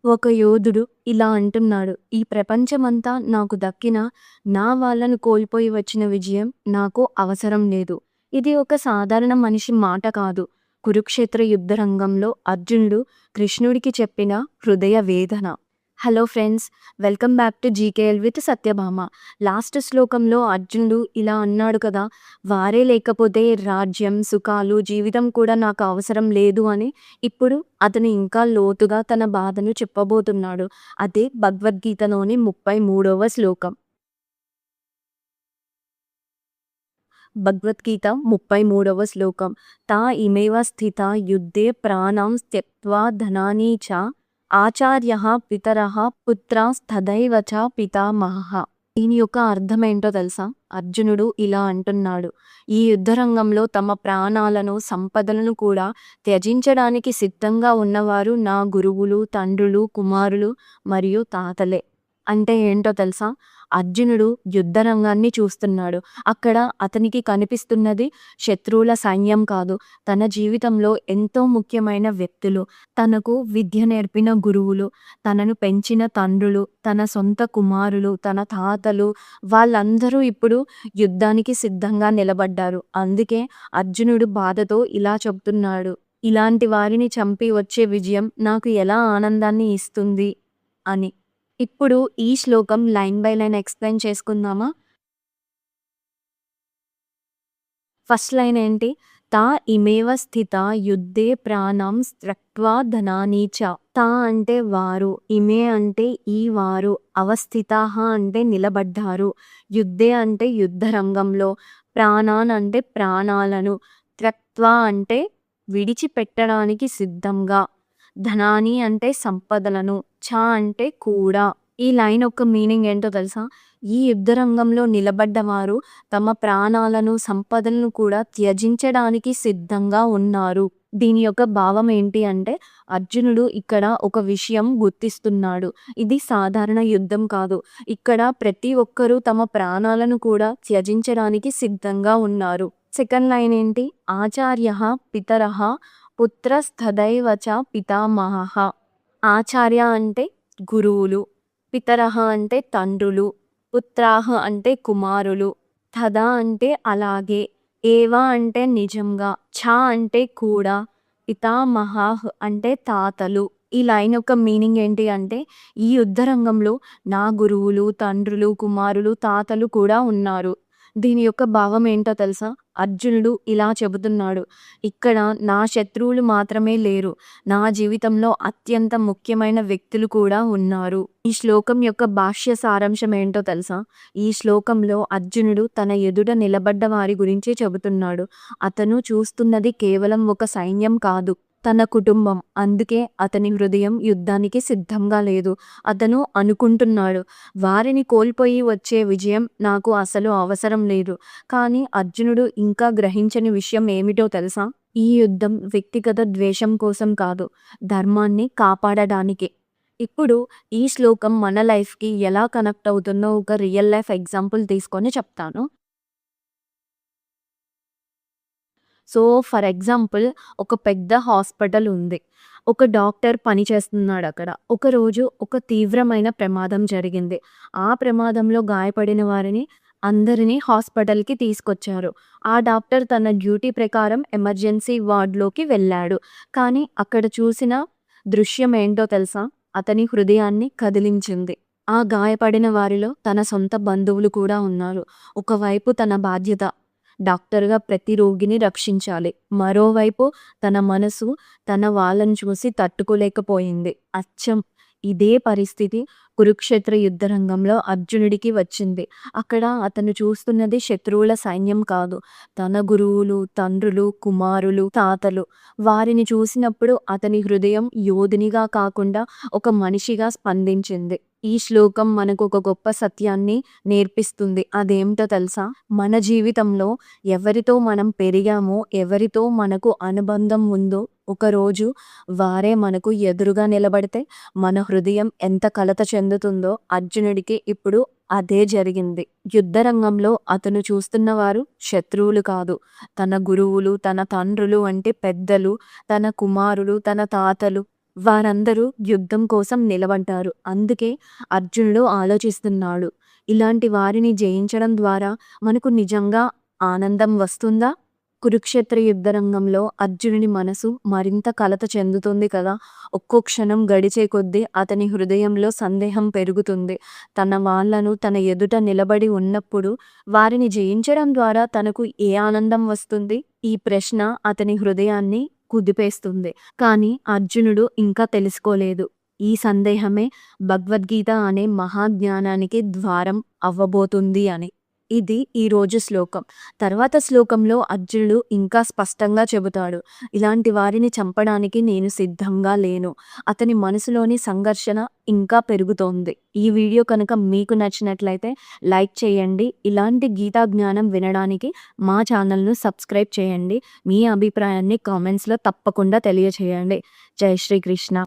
ఒక యోధుడు ఇలా అంటున్నాడు, "ఈ ప్రపంచమంతా నాకు దక్కినా, నా వాళ్ళను కోల్పోయి వచ్చిన విజయం నాకు అవసరం లేదు." ఇది ఒక సాధారణ మనిషి మాట కాదు. కురుక్షేత్ర యుద్ధ రంగంలో అర్జునుడు కృష్ణుడికి చెప్పిన హృదయ వేదన. Hello friends, welcome back to GKL with Satyabhama. Last శ్లోకంలో అర్జునుడు ఇలా అన్నాడు కదా, వారే లేకపోతే రాజ్యం, సుఖాలు, జీవితం కూడా నాకు అవసరం లేదు అని. ఇప్పుడు అతను ఇంకా లోతుగా తన బాధను చెప్పబోతున్నాడు. అదే భగవద్గీతలోని 33వ శ్లోకం. భగవద్గీత 33వ శ్లోకం. తా ఇమేవ స్థితా యుద్ధే ప్రాణం త్యక్త్వా ధనాని చ ఆచార్యః పితరః పుత్రాస్తథైవ చ పితామహః. దీని యొక్క అర్థం ఏంటో తెలుసా? అర్జునుడు ఇలా అంటున్నాడు, ఈ యుద్ధరంగంలో తమ ప్రాణాలను, సంపదలను కూడా త్యజించడానికి సిద్ధంగా ఉన్నవారు నా గురువులు, తండ్రులు, కుమారులు మరియు తాతలే. అంటే ఏంటో తెలుసా? అర్జునుడు యుద్ధరంగాన్ని చూస్తున్నాడు. అక్కడ అతనికి కనిపిస్తున్నది శత్రువుల సైన్యం కాదు, తన జీవితంలో ఎంతో ముఖ్యమైన వ్యక్తులు, తనకు విద్య నేర్పిన గురువులు, తనను పెంచిన తండ్రులు, తన సొంత కుమారులు, తన తాతలు, వాళ్ళందరూ ఇప్పుడు యుద్ధానికి సిద్ధంగా నిలబడ్డారు. అందుకే అర్జునుడు బాధతో ఇలా చెప్తున్నాడు, ఇలాంటి వారిని చంపి వచ్చే విజయం నాకు ఎలా ఆనందాన్ని ఇస్తుంది అని. ఇప్పుడు ఈ శ్లోకం లైన్ బై లైన్ ఎక్స్ప్లెయిన్ చేసుకుందామా? ఫస్ట్ లైన్ ఏంటి? తా ఇమేవ స్థిత యుద్ధే ప్రాణం త్యక్త్వా ధనాని చ. తా అంటే వారు, ఇమే అంటే ఈ వారు, అవస్థితాః అంటే నిలబడ్డారు, యుద్ధే అంటే యుద్ధ రంగంలో, ప్రాణాన్ అంటే ప్రాణాలను, త్యక్త్వా అంటే విడిచిపెట్టడానికి సిద్ధంగా, ధనాని అంటే సంపదలను, చ అంటే కూడా. ఈ లైన్ యొక్క మీనింగ్ ఏంటో తెలుసా? ఈ యుద్ధ రంగంలో నిలబడ్డవారు తమ ప్రాణాలను, సంపదలను కూడా త్యజించడానికి సిద్ధంగా ఉన్నారు. దీని యొక్క భావం ఏంటి అంటే, అర్జునుడు ఇక్కడ ఒక విషయం గుర్తిస్తున్నాడు. ఇది సాధారణ యుద్ధం కాదు. ఇక్కడ ప్రతి ఒక్కరూ తమ ప్రాణాలను కూడా త్యజించడానికి సిద్ధంగా ఉన్నారు. సెకండ్ లైన్ ఏంటి? ఆచార్యః పితరః పుత్రస్తథైవ చ పితామహః. ఆచార్య అంటే గురువులు, పితరః అంటే తండ్రులు, పుత్రాః అంటే కుమారులు, తథా అంటే అలాగే, ఏవ అంటే నిజంగా, ఛ అంటే కూడా, పితామహాః అంటే తాతలు. ఈ లైన్ యొక్క మీనింగ్ ఏంటి అంటే, ఈ యుద్ధ రంగంలో నా గురువులు, తండ్రులు, కుమారులు, తాతలు కూడా ఉన్నారు. దీని యొక్క భావం ఏంటో తెలుసా? అర్జునుడు ఇలా చెబుతున్నాడు, ఇక్కడ నా శత్రువులు మాత్రమే లేరు, నా జీవితంలో అత్యంత ముఖ్యమైన వ్యక్తులు కూడా ఉన్నారు. ఈ శ్లోకం యొక్క భాష్య సారాంశం ఏంటో తెలుసా? ఈ శ్లోకంలో అర్జునుడు తన ఎదుట నిలబడ్డ వారి గురించి చెబుతున్నాడు. అతను చూస్తున్నది కేవలం ఒక సైన్యం కాదు, తన కుటుంబం. అందుకే అతని హృదయం యుద్ధానికి సిద్ధంగా లేదు. అతను అనుకుంటున్నాడు, వారిని కోల్పోయి వచ్చే విజయం నాకు అసలు అవసరం లేదు. కానీ అర్జునుడు ఇంకా గ్రహించని విషయం ఏమిటో తెలుసా? ఈ యుద్ధం వ్యక్తిగత ద్వేషం కోసం కాదు, ధర్మాన్ని కాపాడడానికే. ఇప్పుడు ఈ శ్లోకం మన లైఫ్కి ఎలా కనెక్ట్ అవుతుందో ఒక రియల్ లైఫ్ ఎగ్జాంపుల్ తీసుకొని చెప్తాను. సో ఫర్ ఎగ్జాంపుల్, ఒక పెద్ద హాస్పిటల్ ఉంది. ఒక డాక్టర్ పని చేస్తున్నాడు అక్కడ. ఒకరోజు ఒక తీవ్రమైన ప్రమాదం జరిగింది. ఆ ప్రమాదంలో గాయపడిన వారిని అందరినీ హాస్పిటల్కి తీసుకొచ్చారు. ఆ డాక్టర్ తన డ్యూటీ ప్రకారం ఎమర్జెన్సీ వార్డులోకి వెళ్ళాడు. కానీ అక్కడ చూసిన దృశ్యం ఏంటో తెలుసా? అతని హృదయాన్ని కదిలించింది. ఆ గాయపడిన వారిలో తన సొంత బంధువులు కూడా ఉన్నారు. ఒకవైపు తన బాధ్యత, డాక్టర్గా ప్రతి రోగిని రక్షించాలి. మరోవైపు తన మనసు తన వాళ్ళని చూసి తట్టుకోలేకపోయింది. అచ్చం ఇదే పరిస్థితి కురుక్షేత్ర యుద్ధ రంగంలో అర్జునుడికి వచ్చింది. అక్కడ అతను చూస్తున్నది శత్రువుల సైన్యం కాదు, తన గురువులు, తండ్రులు, కుమారులు, తాతలు. వారిని చూసినప్పుడు అతని హృదయం యోధునిగా కాకుండా ఒక మనిషిగా స్పందించింది. ఈ శ్లోకం మనకు ఒక గొప్ప సత్యాన్ని నేర్పిస్తుంది. అదేమిటో తెలుసా? మన జీవితంలో ఎవరితో మనం పెరిగామో, ఎవరితో మనకు అనుబంధం ఉందో, ఒకరోజు వారే మనకు ఎదురుగా నిలబడితే మన హృదయం ఎంత కలత చెందుతుందో అర్జునుడికి ఇప్పుడు అదే జరిగింది. యుద్ధ రంగంలో అతను చూస్తున్నవారు శత్రువులు కాదు, తన గురువులు, తన తండ్రులు అంటే పెద్దలు, తన కుమారులు, తన తాతలు. వారందరూ యుద్ధం కోసం నిలబడ్డారు. అందుకే అర్జునుడు ఆలోచిస్తున్నాడు. ఇలాంటి వారిని జయించడం ద్వారా మనకు నిజంగా ఆనందం వస్తుందా? కురుక్షేత్ర యుద్ధ రంగంలో అర్జునుని మనసు మరింత కలత చెందుతుంది కదా! ఒక్కో క్షణం గడిచే కొద్దీ అతని హృదయంలో సందేహం పెరుగుతుంది. తన వాళ్ళను తన ఎదుట నిలబడి ఉన్నప్పుడు వారిని జయించడం ద్వారా తనకు ఏ ఆనందం వస్తుంది? ఈ ప్రశ్న అతని హృదయాన్ని కుదిపేస్తుంది. కానీ అర్జునుడు ఇంకా తెలుసుకోలేదు. ఈ సందేహమే భగవద్గీత అనే మహాజ్ఞానానికి ద్వారం అవ్వబోతుంది అని. ఇది ఈరోజు శ్లోకం. తర్వాత శ్లోకంలో అర్జునుడు ఇంకా స్పష్టంగా చెబుతాడు. ఇలాంటి వారిని చంపడానికి నేను సిద్ధంగా లేను. అతని మనసులోని సంఘర్షణ ఇంకా పెరుగుతోంది. ఈ వీడియో కనుక మీకు నచ్చినట్లయితే లైక్ చేయండి. ఇలాంటి గీతా జ్ఞానం వినడానికి మా ఛానల్‌ను సబ్స్క్రైబ్ చేయండి. మీ అభిప్రాయాన్ని కామెంట్స్‌లో తప్పకుండా తెలియచేయండి. జై శ్రీకృష్ణ.